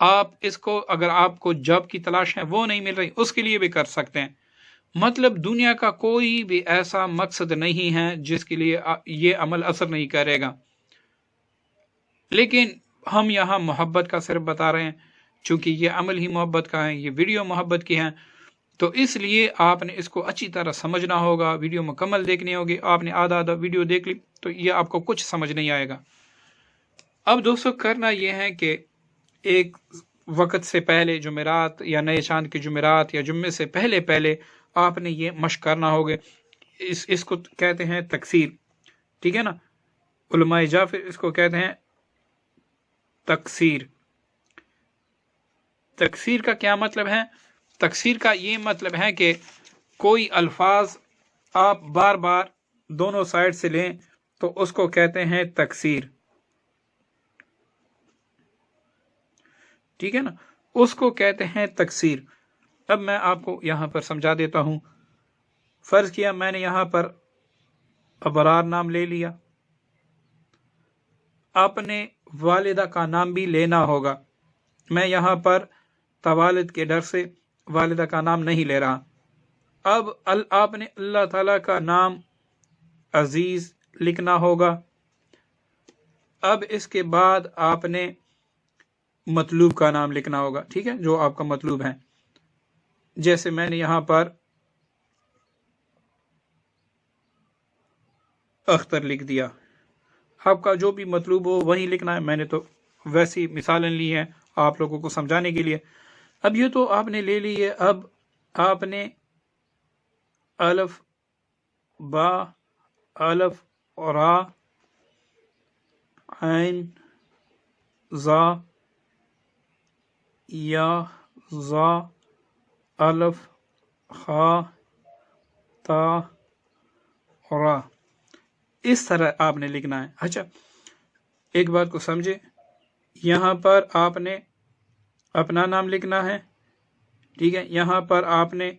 آپ اس کو اگر آپ کو جاب کی تلاش ہے وہ نہیں مل رہی اس کے لیے بھی کر سکتے ہیں۔ مطلب دنیا کا کوئی بھی ایسا مقصد نہیں ہے جس کے لیے یہ عمل اثر نہیں کرے گا، لیکن ہم یہاں محبت کا صرف بتا رہے ہیں، چونکہ یہ عمل ہی محبت کا ہے، یہ ویڈیو محبت کی ہے، تو اس لیے آپ نے اس کو اچھی طرح سمجھنا ہوگا، ویڈیو مکمل دیکھنی ہوگی۔ آپ نے آدھا ویڈیو دیکھ لی تو یہ آپ کو کچھ سمجھ نہیں آئے گا۔ اب دوستو کرنا یہ ہے کہ ایک وقت سے پہلے جمعرات یا نئے چاند کے جمعرات یا جمعے سے پہلے آپ نے یہ مشق کرنا ہوگا۔ اس کو کہتے ہیں تکثیر، ٹھیک ہے نا؟ علماء جعفر اس کو کہتے ہیں تکثیر۔ تکثیر کا کیا مطلب ہے؟ تکثیر کا یہ مطلب ہے کہ کوئی الفاظ آپ بار بار دونوں سائڈ سے لیں تو اس کو کہتے ہیں تکثیر، ٹھیک ہے نا؟ اس کو کہتے ہیں تکثیر۔ اب میں آپ کو یہاں پر سمجھا دیتا ہوں۔ فرض کیا میں نے یہاں پر ابرار نام لے لیا، آپ نے والدہ کا نام بھی لینا ہوگا۔ میں یہاں پر توالد کے ڈر سے والدہ کا نام نہیں لے رہا۔ اب آپ نے اللہ تعالی کا نام عزیز لکھنا ہوگا۔ اب اس کے بعد آپ نے مطلوب کا نام لکھنا ہوگا، ٹھیک ہے، جو آپ کا مطلوب ہے۔ جیسے میں نے یہاں پر اختر لکھ دیا، آپ کا جو بھی مطلوب ہو وہی لکھنا ہے۔ میں نے تو ویسی مثالیں لی ہیں آپ لوگوں کو سمجھانے کے لیے۔ اب یہ تو آپ نے لے لی ہے، اب آپ نے الف با الف را عین زا یا زا الف خا تا را، اس طرح آپ نے لکھنا ہے۔ اچھا ایک بات کو سمجھے، یہاں پر آپ نے اپنا نام لکھنا ہے، ٹھیک ہے، یہاں پر آپ نے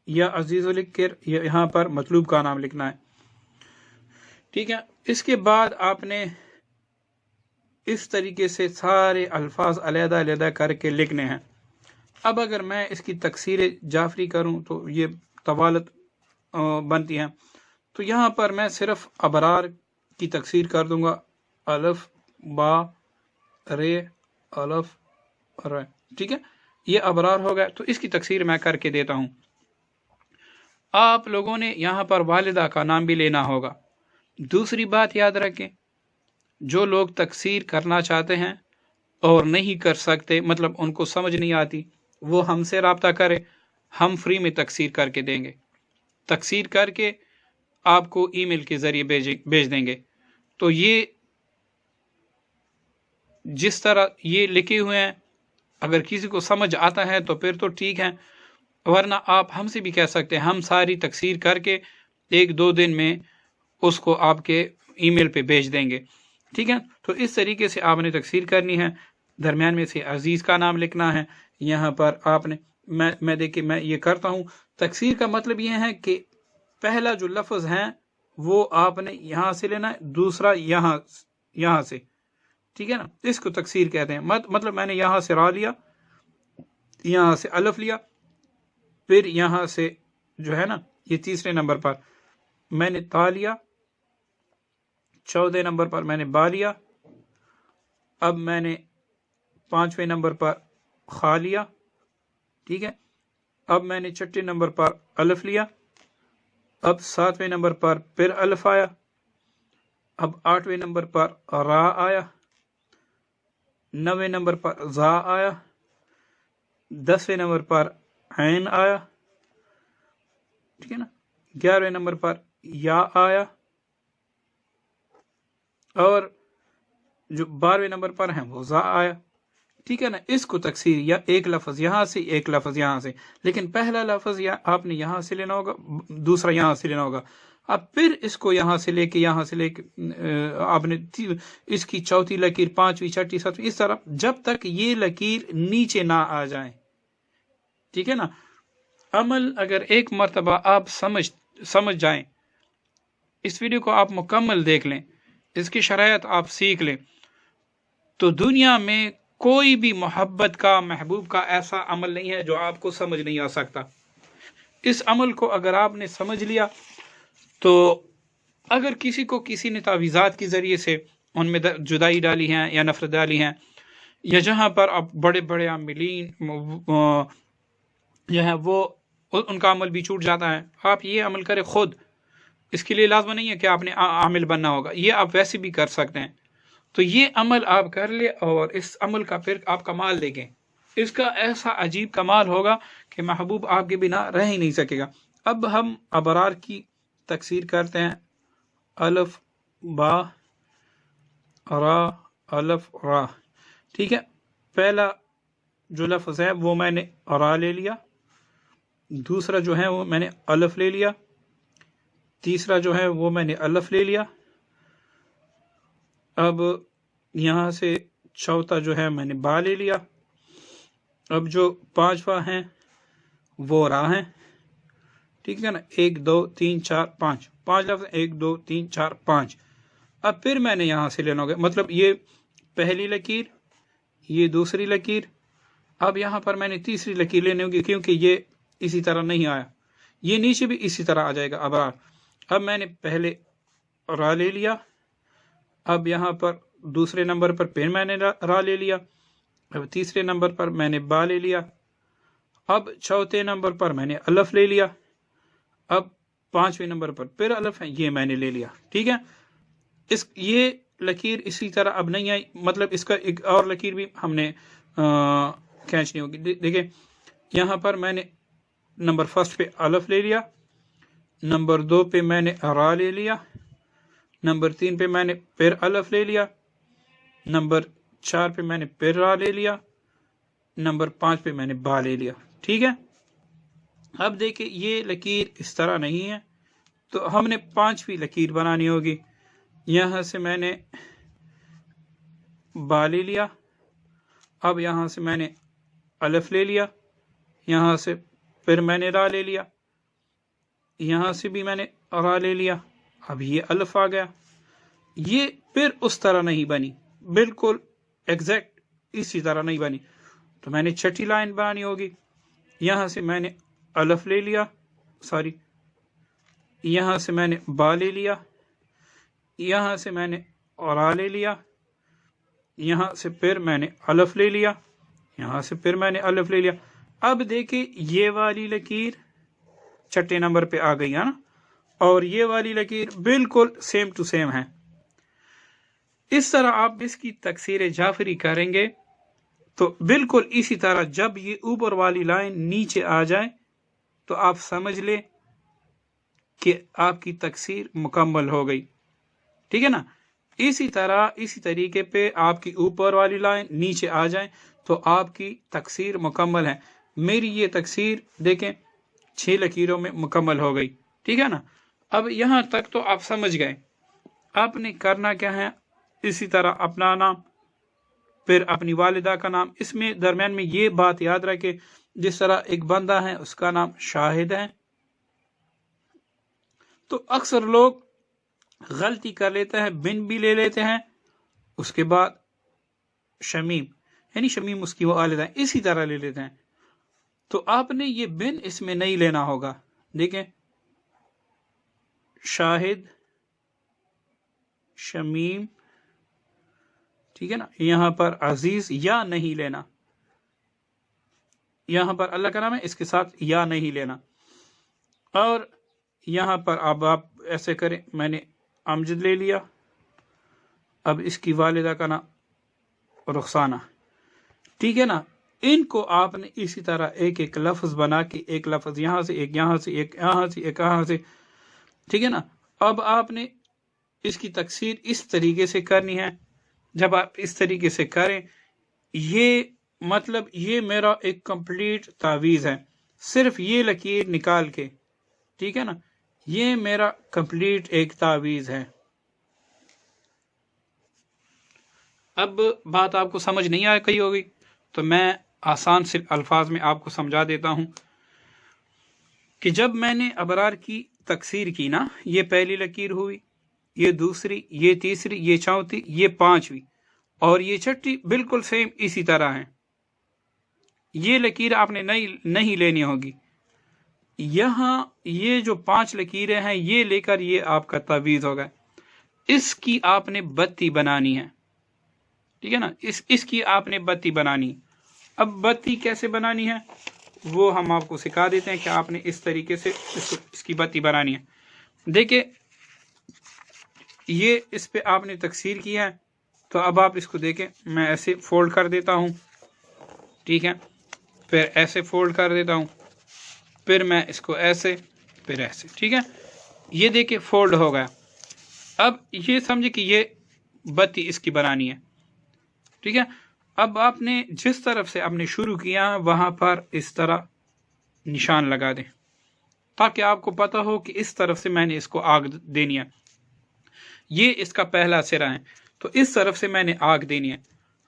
یا عزیز لکھ کر یہاں پر مطلوب کا نام لکھنا ہے، ٹھیک ہے۔ اس کے بعد آپ نے اس طریقے سے سارے الفاظ علیحدہ علیحدہ کر کے لکھنے ہیں۔ اب اگر میں اس کی تکثیر جعفری کروں تو یہ طوالت بنتی ہے، تو یہاں پر میں صرف ابرار کی تکثیر کر دوں گا، الف با رے الف ر، ٹھیک ہے، یہ ابرار ہو گیا۔ تو اس کی تکثیر میں کر کے دیتا ہوں۔ آپ لوگوں نے یہاں پر والدہ کا نام بھی لینا ہوگا۔ دوسری بات یاد رکھیں، جو لوگ تکثیر کرنا چاہتے ہیں اور نہیں کر سکتے، مطلب ان کو سمجھ نہیں آتی، وہ ہم سے رابطہ کرے، ہم فری میں تکثیر کر کے دیں گے۔ تکثیر کر کے آپ کو ای میل کے ذریعے بھیج دیں گے۔ تو یہ جس طرح یہ لکھے ہوئے ہیں، اگر کسی کو سمجھ آتا ہے تو پھر تو ٹھیک ہے، ورنہ آپ ہم سے بھی کہہ سکتے ہیں، ہم ساری تکثیر کر کے 1-2 دن میں اس کو آپ کے ای میل پہ بھیج دیں گے، ٹھیک ہے۔ تو اس طریقے سے آپ نے تکثیر کرنی ہے۔ درمیان میں سے عزیز کا نام لکھنا ہے، یہاں پر آپ نے میں دیکھیں میں یہ کرتا ہوں۔ تکثیر کا مطلب یہ ہے کہ پہلا جو لفظ ہے وہ آپ نے یہاں سے لینا ہے، دوسرا یہاں سے، ٹھیک ہے نا، اس کو تکثیر کہتے ہیں۔ مطلب میں نے یہاں سے را لیا، یہاں سے الف لیا، پھر یہاں سے جو ہے نا یہ تیسرے نمبر پر میں نے تا لیا، چوتھے نمبر پر میں نے با لیا، اب میں نے 5ویں نمبر پر خا لیا، ٹھیک ہے، اب میں نے 6 نمبر پر الف لیا، اب 7ویں نمبر پر پھر الف آیا، اب 8ویں نمبر پر را آیا، 9ویں نمبر پر زا آیا، 10ویں نمبر پر عین آیا، ٹھیک ہے نا، 11ویں نمبر پر یا آیا، اور جو 12ویں نمبر پر ہیں وہ زا آیا، ٹھیک ہے نا۔ اس کو تکثیر یا ایک لفظ یہاں سے ایک لفظ یہاں سے، لیکن پہلا لفظ آپ نے یہاں سے لینا ہوگا، دوسرا یہاں سے لینا ہوگا، اب پھر اس کو یہاں سے لے کے یہاں سے لے کے آپ نے اس کی چوتھی لکیر، 5ویں 6ٹھی 7ویں، اس طرح جب تک یہ لکیر نیچے نہ آ جائیں، ٹھیک ہے نا۔ عمل اگر ایک مرتبہ آپ سمجھ جائیں، اس ویڈیو کو آپ مکمل دیکھ لیں، اس کی شرائط آپ سیکھ لیں، تو دنیا میں کوئی بھی محبت کا، محبوب کا ایسا عمل نہیں ہے جو آپ کو سمجھ نہیں آ سکتا۔ اس عمل کو اگر آپ نے سمجھ لیا تو اگر کسی کو کسی نے تعویذات کے ذریعے سے ان میں جدائی ڈالی ہیں یا نفرت ڈالی ہیں، یا جہاں پر اب بڑے بڑے عاملین جو ہیں وہ ان کا عمل بھی چھوٹ جاتا ہے، آپ یہ عمل کریں خود، اس کے لیے لازم نہیں ہے کہ آپ نے عامل بننا ہوگا، یہ آپ ویسے بھی کر سکتے ہیں۔ تو یہ عمل آپ کر لے اور اس عمل کا پھر آپ کمال دیکھیں، اس کا ایسا عجیب کمال ہوگا کہ محبوب آپ کے بنا رہ ہی نہیں سکے گا۔ اب ہم ابرار کی تکسیر کرتے ہیں، الف با را الف را، ٹھیک ہے۔ پہلا جو لفظ ہے وہ میں نے را لے لیا، دوسرا جو ہے وہ میں نے الف لے لیا، تیسرا جو ہے وہ میں نے الف لے لیا، اب یہاں سے چوتھا جو ہے میں نے با لے لیا، اب جو پانچواں ہیں وہ را ہیں، ٹھیک ہے نا، 1 2 3 4 5 لفظ، 1 2 3 4 5۔ اب پھر میں نے یہاں سے لینا ہوگا، مطلب یہ پہلی لکیر، یہ دوسری لکیر، اب یہاں پر میں نے تیسری لکیر لینے ہوگی کیونکہ یہ اسی طرح نہیں آیا، یہ نیچے بھی اسی طرح آ جائے گا ابرار۔ اب میں نے پہلے را لے لیا، اب یہاں پر دوسرے نمبر پر پھر میں نے را لے لیا، اب تیسرے نمبر پر میں نے با لے لیا، اب چوتھے نمبر پر میں نے الف لے لیا، اب پانچویں نمبر پر پھر الف ہے، یہ میں نے لے لیا، ٹھیک ہے۔ یہ لکیر اسی طرح اب نہیں آئی، مطلب اس کا ایک اور لکیر بھی ہم نے کھینچنی ہوگی۔ دیکھیں یہاں پر میں نے نمبر فرسٹ پہ الف لے لیا، نمبر 2 پہ میں نے را لے لیا، نمبر 3 پہ میں نے پھر الف لے لیا، نمبر 4 پہ میں نے پھر را لے لیا، نمبر 5 پہ میں نے با لے لیا، ٹھیک ہے۔ اب دیکھیں یہ لکیر اس طرح نہیں ہے، تو ہم نے 5ویں لکیر بنانی ہوگی۔ یہاں سے میں نے با لے لیا، اب یہاں سے میں نے الف لے لیا، یہاں سے پھر میں نے را لے لیا، یہاں سے بھی میں نے را لے لیا، اب یہ الف آ گیا۔ یہ پھر اس طرح نہیں بنی، بالکل ایگزیکٹ اسی طرح نہیں بنی، تو میں نے چھٹی لائن بنانی ہوگی۔ یہاں سے میں نے الف لے لیا، یہاں سے میں نے با لے لیا، یہاں سے میں نے را لے لیا، یہاں سے پھر میں نے الف لے لیا، یہاں سے پھر میں نے الف لے لیا۔ اب دیکھیں یہ والی لکیر چھٹے نمبر پہ آ گئی ہے نا، اور یہ والی لکیر بالکل سیم ٹو سیم ہے۔ اس طرح آپ اس کی تکسیر جعفری کریں گے تو بالکل اسی طرح جب یہ اوپر والی لائن نیچے آ جائے تو آپ سمجھ لیں کہ آپ کی تکسیر مکمل ہو گئی، ٹھیک ہے نا۔ اسی طرح اسی طریقے پہ آپ کی اوپر والی لائن نیچے آ جائے تو آپ کی تکسیر مکمل ہے۔ میری یہ تکسیر دیکھیں 6 لکیروں میں مکمل ہو گئی، ٹھیک ہے نا۔ اب یہاں تک تو آپ سمجھ گئے، آپ نے کرنا کیا ہے، اسی طرح اپنا نام پھر اپنی والدہ کا نام، اس میں درمیان میں یہ بات یاد رکھے جس طرح ایک بندہ ہے اس کا نام شاہد ہے، تو اکثر لوگ غلطی کر لیتے ہیں، بن بھی لے لیتے ہیں، اس کے بعد شمیم، یعنی شمیم اس کی والدہ ہے، اسی طرح لے لیتے ہیں۔ تو آپ نے یہ بن اس میں نہیں لینا ہوگا، دیکھیں شاہد شمیم، ٹھیک ہے نا۔ یہاں پر عزیز یا نہیں لینا، یہاں پر اللہ کا نام ہے اس کے ساتھ یا نہیں لینا، اور یہاں پر اب آپ ایسے کریں، میں نے امجد لے لیا، اب اس کی والدہ کا نام رخسانہ، ٹھیک ہے نا۔ ان کو آپ نے اسی طرح ایک ایک لفظ بنا کے، ایک لفظ یہاں سے، ایک یہاں سے، ایک یہاں سے، ایک یہاں سے، ٹھیک ہے نا۔ اب آپ نے اس کی تکسیر اس طریقے سے کرنی ہے۔ جب آپ اس طریقے سے کریں، یہ مطلب یہ میرا ایک کمپلیٹ تعویذ ہے، صرف یہ لکیر نکال کے، ٹھیک ہے نا، یہ میرا کمپلیٹ ایک تعویذ ہے۔ اب بات آپ کو سمجھ نہیں آ گئی ہوگی تو میں آسان سے الفاظ میں آپ کو سمجھا دیتا ہوں کہ جب میں نے ابرار کی تکسیر کی نا، یہ پہلی لکیر ہوئی، یہ دوسری، یہ تیسری، یہ چوتھی، یہ 5ویں، اور یہ چھٹی بالکل سیم اسی طرح ہے. یہ لکیر آپ نے نہیں لینی ہوگی. یہاں یہ جو 5 لکیریں ہیں یہ لے کر یہ آپ کا تعویذ ہوگا. اس کی آپ نے بتی بنانی ہے. ٹھیک ہے نا، اس کی آپ نے بتی بنانی. اب بتی کیسے بنانی ہے وہ ہم آپ کو سکھا دیتے ہیں کہ آپ نے اس طریقے سے اس کی بتی بنانی ہے. دیکھیں یہ اس پہ آپ نے تکثیر کیا ہے، تو اب آپ اس کو دیکھیں. میں ایسے فولڈ کر دیتا ہوں، ٹھیک ہے، پھر ایسے فولڈ کر دیتا ہوں، پھر میں اس کو ایسے، پھر ایسے. ٹھیک ہے، یہ دیکھیں فولڈ ہو گیا. اب یہ سمجھے کہ یہ بتی اس کی بنانی ہے. ٹھیک ہے، اب آپ نے جس طرف سے آپ نے شروع کیا وہاں پر اس طرح نشان لگا دیں تاکہ آپ کو پتا ہو کہ اس طرف سے میں نے اس کو آگ دینی ہے. یہ اس کا پہلا سرا ہے، تو اس طرف سے میں نے آگ دینی ہے.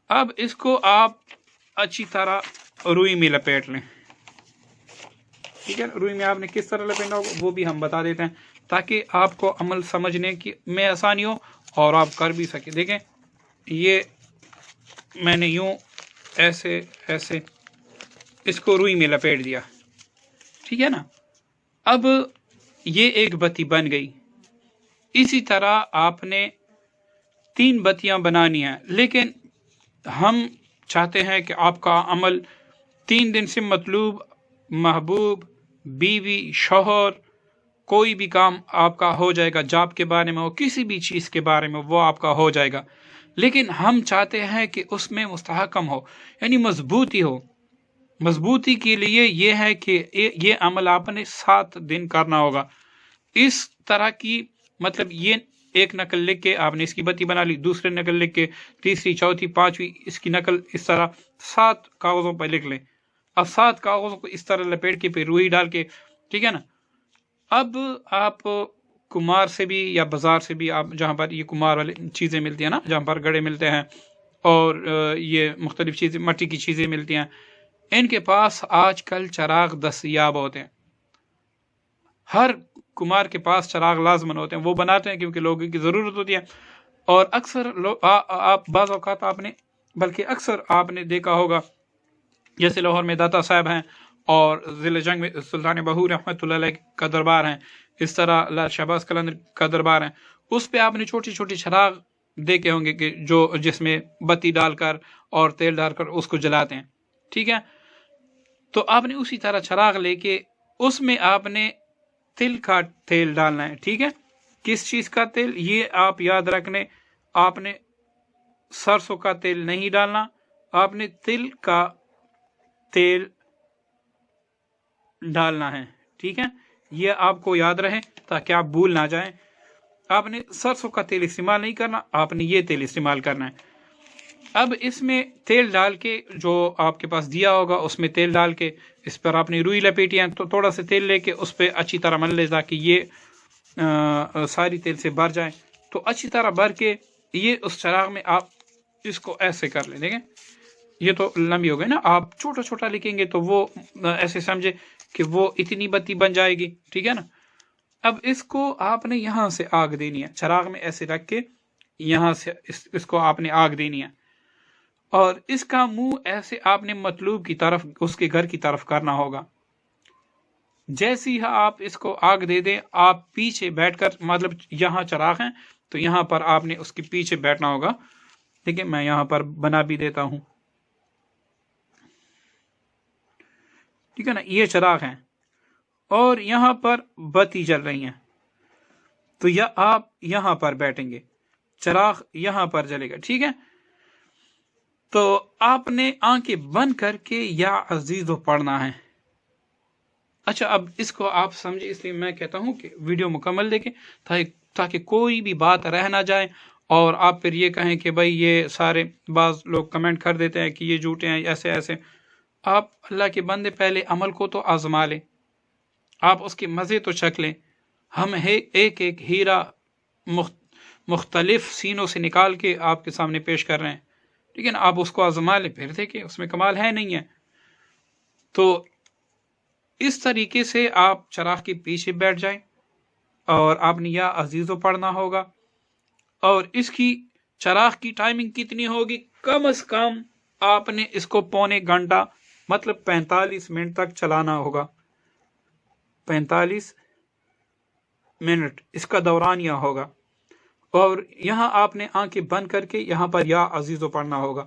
اب اس کو آپ اچھی طرح روئی میں لپیٹ لیں. ٹھیک ہے، روئی میں آپ نے کس طرح لپیٹنا ہوگا وہ بھی ہم بتا دیتے ہیں تاکہ آپ کو عمل سمجھنے کی میں آسانی ہو اور آپ کر بھی سکیں. دیکھیں یہ میں نے یوں ایسے ایسے اس کو روئی میں لپیٹ دیا. ٹھیک ہے نا، اب یہ ایک بتی بن گئی. اسی طرح آپ نے 3 بتیاں بنانی ہیں، لیکن ہم چاہتے ہیں کہ آپ کا عمل 3 دن سے مطلوب محبوب بیوی شوہر کوئی بھی کام آپ کا ہو جائے گا. جاب کے بارے میں ہو، کسی بھی چیز کے بارے میں وہ آپ کا ہو جائے گا. لیکن ہم چاہتے ہیں کہ اس میں مستحکم ہو، یعنی مضبوطی ہو. مضبوطی کے لیے یہ ہے کہ یہ عمل آپ نے 7 دن کرنا ہوگا. اس طرح کی مطلب یہ ایک نقل لکھ کے آپ نے اس کی بتی بنا لی، دوسرے نقل لکھ کے، تیسری چوتھی پانچویں اس کی نقل، اس طرح 7 کاغذوں پر لکھ لیں. اب 7 کاغذوں کو اس طرح لپیٹ کے پھر روئی ڈال کے. ٹھیک ہے نا، اب آپ کمار سے بھی یا بازار سے بھی، آپ جہاں پر یہ کمار والی چیزیں ملتی ہیں نا، جہاں پر گڑے ملتے ہیں اور یہ مختلف چیزیں مٹی کی چیزیں ملتی ہیں، ان کے پاس آج کل چراغ دستیاب ہوتے ہیں. ہر کمار کے پاس چراغ لازمن ہوتے ہیں، وہ بناتے ہیں کیونکہ لوگوں کی ضرورت ہوتی ہے. اور اکثر آپ بعض اوقات آپ نے بلکہ اکثر آپ نے دیکھا ہوگا، جیسے لاہور میں داتا صاحب ہیں اور ضلع جنگ میں سلطان بہو رحمۃ اللہ علیہ کا دربار ہیں، اس طرح لال شہباز قلندر کا دربار ہیں. اس پہ آپ نے چھوٹی چھوٹی چراغ دیکھے ہوں گے کہ جس میں بتی ڈال کر اور تیل ڈال کر اس کو جلاتے ہیں. ٹھیک ہے، تو آپ نے اسی طرح چراغ لے کے اس میں آپ نے تل کا تیل ڈالنا ہے. ٹھیک ہے، کس چیز کا تیل یہ آپ یاد رکھنے، آپ نے سرسوں کا تیل نہیں ڈالنا، آپ نے تل کا تیل ڈالنا ہے. ٹھیک ہے، یہ آپ کو یاد رہے تاکہ آپ بھول نہ جائیں. آپ نے سرسوں کا تیل استعمال نہیں کرنا، آپ نے یہ تیل استعمال کرنا ہے. اب اس میں تیل ڈال کے جو آپ کے پاس دیا ہوگا اس میں تیل ڈال کے اس پر آپ نے روئی لپیٹی ہے، تو تھوڑا سا تیل لے کے اس پہ اچھی طرح مل لے تاکہ یہ ساری تیل سے بھر جائے. تو اچھی طرح بھر کے یہ اس چراغ میں آپ اس کو ایسے کر لیں. دیکھیں یہ تو لمبی ہو گئی نا، آپ چھوٹا چھوٹا لکھیں گے تو وہ ایسے سمجھے کہ وہ اتنی بتی بن جائے گی. ٹھیک ہے نا، اب اس کو آپ نے یہاں سے آگ دینی ہے، چراغ میں ایسے رکھ کے یہاں سے اس کو آپ نے آگ دینی ہے، اور اس کا منہ ایسے آپ نے مطلوب کی طرف اس کے گھر کی طرف کرنا ہوگا. جیسی آپ اس کو آگ دے دیں، آپ پیچھے بیٹھ کر، مطلب یہاں چراغ ہیں تو یہاں پر آپ نے اس کے پیچھے بیٹھنا ہوگا. دیکھیں میں یہاں پر بنا بھی دیتا ہوں. ٹھیک ہے نا، یہ چراغ ہیں اور یہاں پر بتی جل رہی ہیں، تو یا آپ یہاں پر بیٹھیں گے، چراغ یہاں پر جلے گا. ٹھیک ہے، تو آپ نے آنکھیں بند کر کے یا عزیزو پڑھنا ہے. اچھا اب اس کو آپ سمجھے، اس لیے میں کہتا ہوں کہ ویڈیو مکمل دیکھیں تاکہ کوئی بھی بات رہ نہ جائے اور آپ پھر یہ کہیں کہ بھائی یہ سارے بعض لوگ کمنٹ کر دیتے ہیں کہ یہ جھوٹے ہیں ایسے ایسے. آپ اللہ کے بندے پہلے عمل کو تو آزما لیں، آپ اس کے مزے تو چکھ لیں. ہم ایک ایک ہیرا مختلف سینوں سے نکال کے آپ کے سامنے پیش کر رہے ہیں. ٹھیک ہے نا، آپ اس کو آزما لیں، پھر دیکھیں اس میں کمال ہے نہیں ہے. تو اس طریقے سے آپ چراغ کے پیچھے بیٹھ جائیں اور آپ نے یا عزیزو پڑھنا ہوگا اور اس کی چراغ کی ٹائمنگ کتنی ہوگی؟ کم از کم آپ نے اس کو پونے گھنٹہ مطلب 45 منٹ تک چلانا ہوگا. 45 منٹ اس کا دورانیہ ہوگا. اور یہاں آپ نے آنکھیں بند کر کے یہاں پر یا عزیزو پڑھنا ہوگا.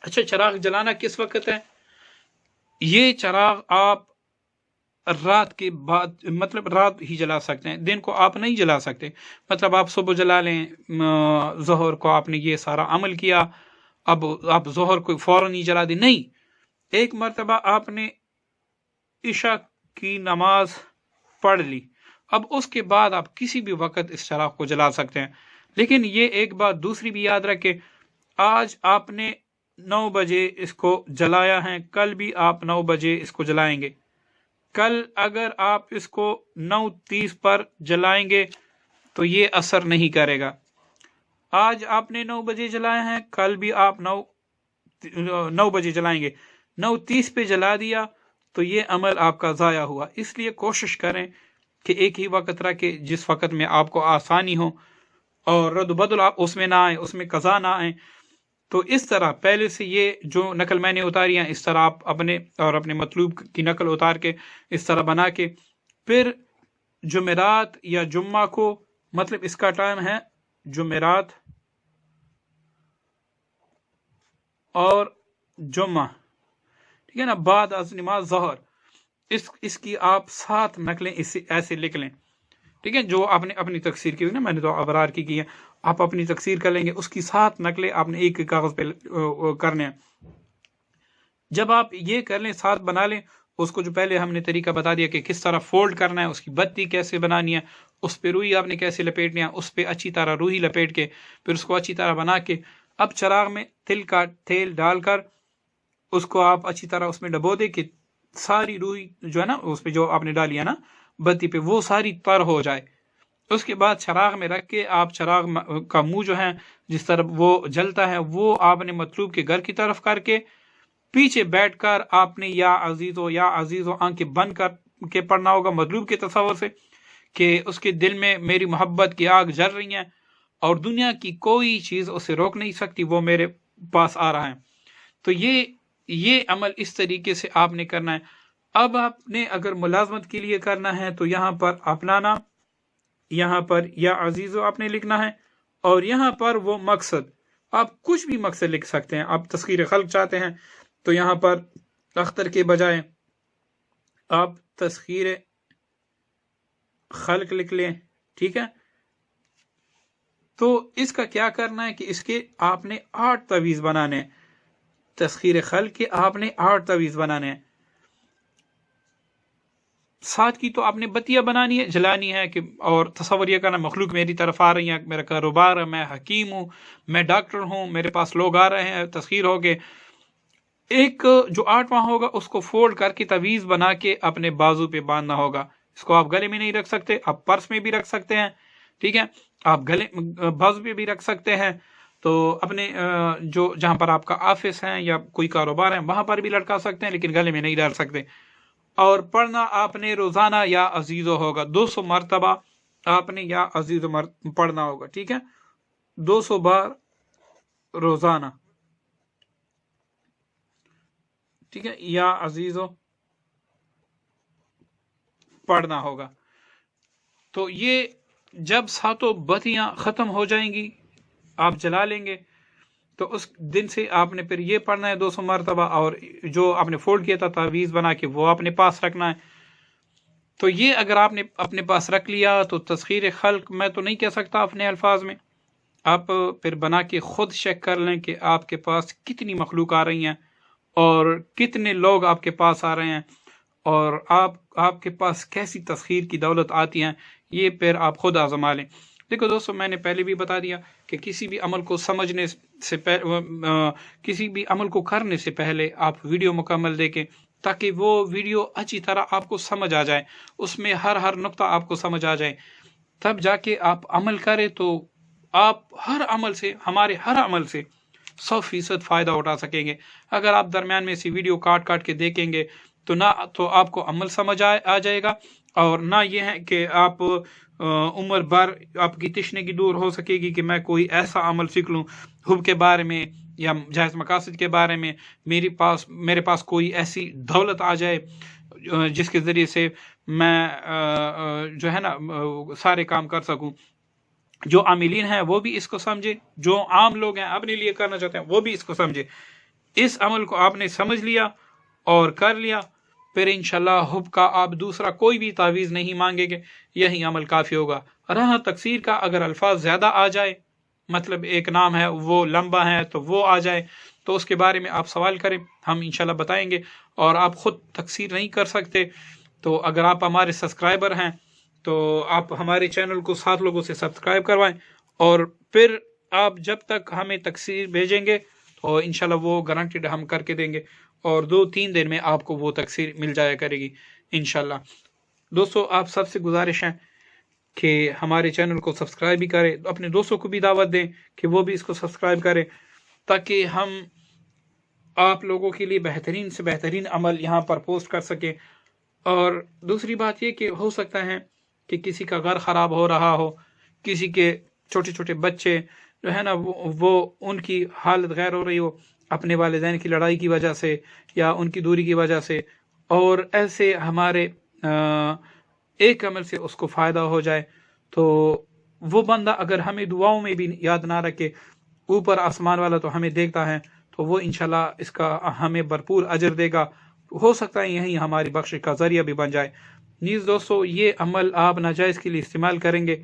اچھا، چراغ جلانا کس وقت ہے؟ یہ چراغ آپ رات کے بعد مطلب رات ہی جلا سکتے ہیں، دن کو آپ نہیں جلا سکتے. مطلب آپ صبح جلا لیں، ظہر کو آپ نے یہ سارا عمل کیا، اب آپ ظہر کو فوراً ہی جلا دیں، نہیں. ایک مرتبہ آپ نے عشاء کی نماز پڑھ لی، اب اس کے بعد آپ کسی بھی وقت اس چراغ کو جلا سکتے ہیں. لیکن یہ ایک بات دوسری بھی یاد رکھے، آج آپ نے 9 بجے اس کو جلایا ہے، کل بھی آپ 9 بجے اس کو جلائیں گے. کل اگر آپ اس کو 9:30 پر جلائیں گے تو یہ اثر نہیں کرے گا. آج آپ نے 9 بجے جلایا ہے، کل بھی آپ 9 بجے جلائیں گے، 9:30 پہ جلا دیا تو یہ عمل آپ کا ضائع ہوا. اس لیے کوشش کریں کہ ایک ہی وقت رکھے جس وقت میں آپ کو آسانی ہو، اور رد و بدل آپ اس میں نہ آئیں، اس میں قضا نہ آئیں. تو اس طرح پہلے سے یہ جو نقل میں نے اتاری ہیں، اس طرح آپ اپنے مطلوب کی نقل اتار کے اس طرح بنا کے پھر جمعرات یا جمعہ کو، مطلب اس کا ٹائم ہے جمعرات اور جمعہ، ٹھیک ہے نا، بعد از نماز ظہر، اس کی آپ 7 نقلیں ایسے لکھ لیں. ٹھیک ہے، جو آپ نے اپنی تکسیر کی ہوئی نا، میں نے تو ابرار کی ہے، آپ اپنی تکسیر کر لیں گے، اس کی 7 نقلیں آپ نے ایک کاغذ پہ کرنے ہیں. جب آپ یہ کر لیں، 7 بنا لیں، اس کو جو پہلے ہم نے طریقہ بتا دیا کہ کس طرح فولڈ کرنا ہے، اس کی بتی کیسے بنانی ہے، اس پہ روئی آپ نے کیسے لپیٹنی ہے، اس پہ اچھی طرح روئی لپیٹ کے پھر اس کو اچھی طرح بنا کے اب چراغ میں تل کا تیل ڈال کر اس کو آپ اچھی طرح اس میں ڈبو دے کہ ساری روئی جو ہے نا اس پہ جو آپ نے ڈالی ہے نا بتی پہ، وہ ساری تر ہو جائے. اس کے بعد چراغ میں رکھ کے آپ چراغ کا منہ جو ہے جس طرف وہ جلتا ہے وہ آپ نے مطلوب کے گھر کی طرف کر کے پیچھے بیٹھ کر آپ نے یا عزیزو آنکھیں بند کر کے پڑھنا ہوگا مطلوب کے تصور سے کہ اس کے دل میں میری محبت کی آگ جل رہی ہیں اور دنیا کی کوئی چیز اسے روک نہیں سکتی، وہ میرے پاس آ رہا ہے. تو یہ عمل اس طریقے سے آپ نے کرنا ہے. اب آپ نے اگر ملازمت کے لیے کرنا ہے تو یہاں پر اپنا نام، یہاں پر یا عزیزو آپ نے لکھنا ہے، اور یہاں پر وہ مقصد آپ کچھ بھی مقصد لکھ سکتے ہیں. آپ تسخیر خلق چاہتے ہیں تو یہاں پر اختر کے بجائے آپ تسخیر خلق لکھ لیں. ٹھیک ہے، تو اس کا کیا کرنا ہے کہ اس کے آپ نے 8 تویز بنانے ہیں. تسخیر خلق کے آپ نے 8 تویز بنانے ہیں. 7 کی تو آپ نے بتیاں بنانی ہے، جلانی ہے کہ اور تصور یہ کرنا مخلوق میری طرف آ رہی ہیں، میرا کاروبار ہے، میں حکیم ہوں، میں ڈاکٹر ہوں، میرے پاس لوگ آ رہے ہیں، تسخیر ہوگے. ایک جو 8واں ہوگا اس کو فولڈ کر کے تویز بنا کے اپنے بازو پہ باندھنا ہوگا. اس کو آپ گلے میں نہیں رکھ سکتے، آپ پرس میں بھی رکھ سکتے ہیں. ٹھیک ہے، آپ بازو پہ بھی رکھ سکتے ہیں، تو اپنے جو جہاں پر آپ کا آفس ہے یا کوئی کاروبار ہے وہاں پر بھی لٹکا سکتے ہیں، لیکن گلے میں نہیں ڈال سکتے. اور پڑھنا آپ نے روزانہ یا عزیزو ہوگا، 200 مرتبہ آپ نے یا عزیزو پڑھنا ہوگا. ٹھیک ہے، 200 بار روزانہ. ٹھیک ہے، یا عزیزو پڑھنا ہوگا. تو یہ جب 7 بتیاں ختم ہو جائیں گی آپ جلا لیں گے، تو اس دن سے آپ نے پھر یہ پڑھنا ہے 200 مرتبہ، اور جو آپ نے فولڈ کیا تھا تعویذ بنا کے وہ اپنے پاس رکھنا ہے. تو یہ اگر آپ نے اپنے پاس رکھ لیا تو تسخیر خلق میں تو نہیں کہہ سکتا اپنے الفاظ میں، آپ پھر بنا کے خود چیک کر لیں کہ آپ کے پاس کتنی مخلوق آ رہی ہیں اور کتنے لوگ آپ کے پاس آ رہے ہیں، اور آپ کے پاس کیسی تسخیر کی دولت آتی ہیں. یہ پھر آپ خود آزما لیں. دیکھو دوستو، میں نے پہلے بھی بتا دیا کہ کسی بھی عمل کو سمجھنے سے کسی بھی عمل کو کرنے سے پہلے آپ ویڈیو مکمل دیکھیں، تاکہ وہ ویڈیو اچھی طرح آپ کو سمجھ آ جائے، اس میں ہر نقطہ آپ کو سمجھ آ جائے، تب جا کے آپ عمل کریں تو آپ ہمارے ہر عمل سے 100% فائدہ اٹھا سکیں گے. اگر آپ درمیان میں سے ویڈیو کاٹ کے دیکھیں گے تو نہ تو آپ کو عمل سمجھ آ جائے گا، اور نہ یہ ہے کہ آپ عمر بھر آپ کی تشنگی دور ہو سکے گی کہ میں کوئی ایسا عمل سیکھ لوں حب کے بارے میں یا جائز مقاصد کے بارے میں، میرے پاس کوئی ایسی دولت آ جائے جس کے ذریعے سے میں جو ہے نا سارے کام کر سکوں۔ جو عاملین ہیں وہ بھی اس کو سمجھے، جو عام لوگ ہیں اپنے لیے کرنا چاہتے ہیں وہ بھی اس کو سمجھے۔ اس عمل کو آپ نے سمجھ لیا اور کر لیا، پھر انشاءاللہ حب کا آپ دوسرا کوئی بھی تعویذ نہیں مانگیں گے، یہی عمل کافی ہوگا۔ رہا تکثیر کا، اگر الفاظ زیادہ آ جائے، مطلب ایک نام ہے وہ لمبا ہے تو وہ آ جائے، تو اس کے بارے میں آپ سوال کریں، ہم انشاءاللہ بتائیں گے۔ اور آپ خود تکثیر نہیں کر سکتے تو اگر آپ ہمارے سبسکرائبر ہیں تو آپ ہمارے چینل کو 7 لوگوں سے سبسکرائب کروائیں، اور پھر آپ جب تک ہمیں تکثیر بھیجیں گے تو انشاءاللہ وہ گارنٹیڈ ہم کر کے دیں گے، اور 2-3 دن میں آپ کو وہ تکثیر مل جایا کرے گی انشاءاللہ۔ دوستو، آپ سب سے گزارش ہے کہ ہمارے چینل کو سبسکرائب بھی کریں، اپنے دوستوں کو بھی دعوت دیں کہ وہ بھی اس کو سبسکرائب کریں، تاکہ ہم آپ لوگوں کے لیے بہترین سے بہترین عمل یہاں پر پوسٹ کر سکیں۔ اور دوسری بات یہ کہ ہو سکتا ہے کہ کسی کا گھر خراب ہو رہا ہو، کسی کے چھوٹے چھوٹے بچے جو ہے نا وہ ان کی حالت غیر ہو رہی ہو اپنے والدین کی لڑائی کی وجہ سے یا ان کی دوری کی وجہ سے، اور ایسے ہمارے ایک عمل سے اس کو فائدہ ہو جائے، تو وہ بندہ اگر ہمیں دعاؤں میں بھی یاد نہ رکھے، اوپر آسمان والا تو ہمیں دیکھتا ہے، تو وہ انشاءاللہ اس کا ہمیں بھرپور اجر دے گا۔ ہو سکتا ہے یہی ہماری بخشش کا ذریعہ بھی بن جائے۔ نیز دوستو، یہ عمل آپ ناجائز کے لیے استعمال کریں گے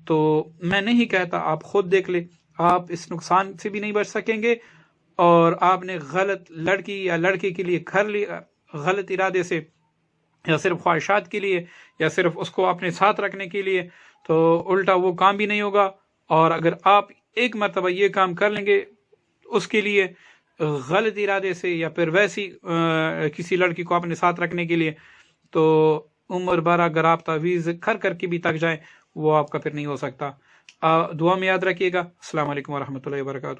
تو میں نہیں کہتا، آپ خود دیکھ لیں، آپ اس نقصان سے بھی نہیں بچ سکیں گے، اور آپ نے غلط لڑکی یا لڑکے کے لیے گھر لیا غلط ارادے سے، یا صرف خواہشات کے لیے، یا صرف اس کو اپنے ساتھ رکھنے کے لیے، تو الٹا وہ کام بھی نہیں ہوگا۔ اور اگر آپ ایک مرتبہ یہ کام کر لیں گے اس کے لیے غلط ارادے سے، یا پھر ویسی کسی لڑکی کو اپنے ساتھ رکھنے کے لیے، تو عمر بھر اگر آپ تعویذ کر کے بھی تک جائیں، وہ آپ کا پھر نہیں ہو سکتا۔ دعا میں یاد رکھیے گا۔ السلام علیکم ورحمۃ اللہ وبرکاتہ۔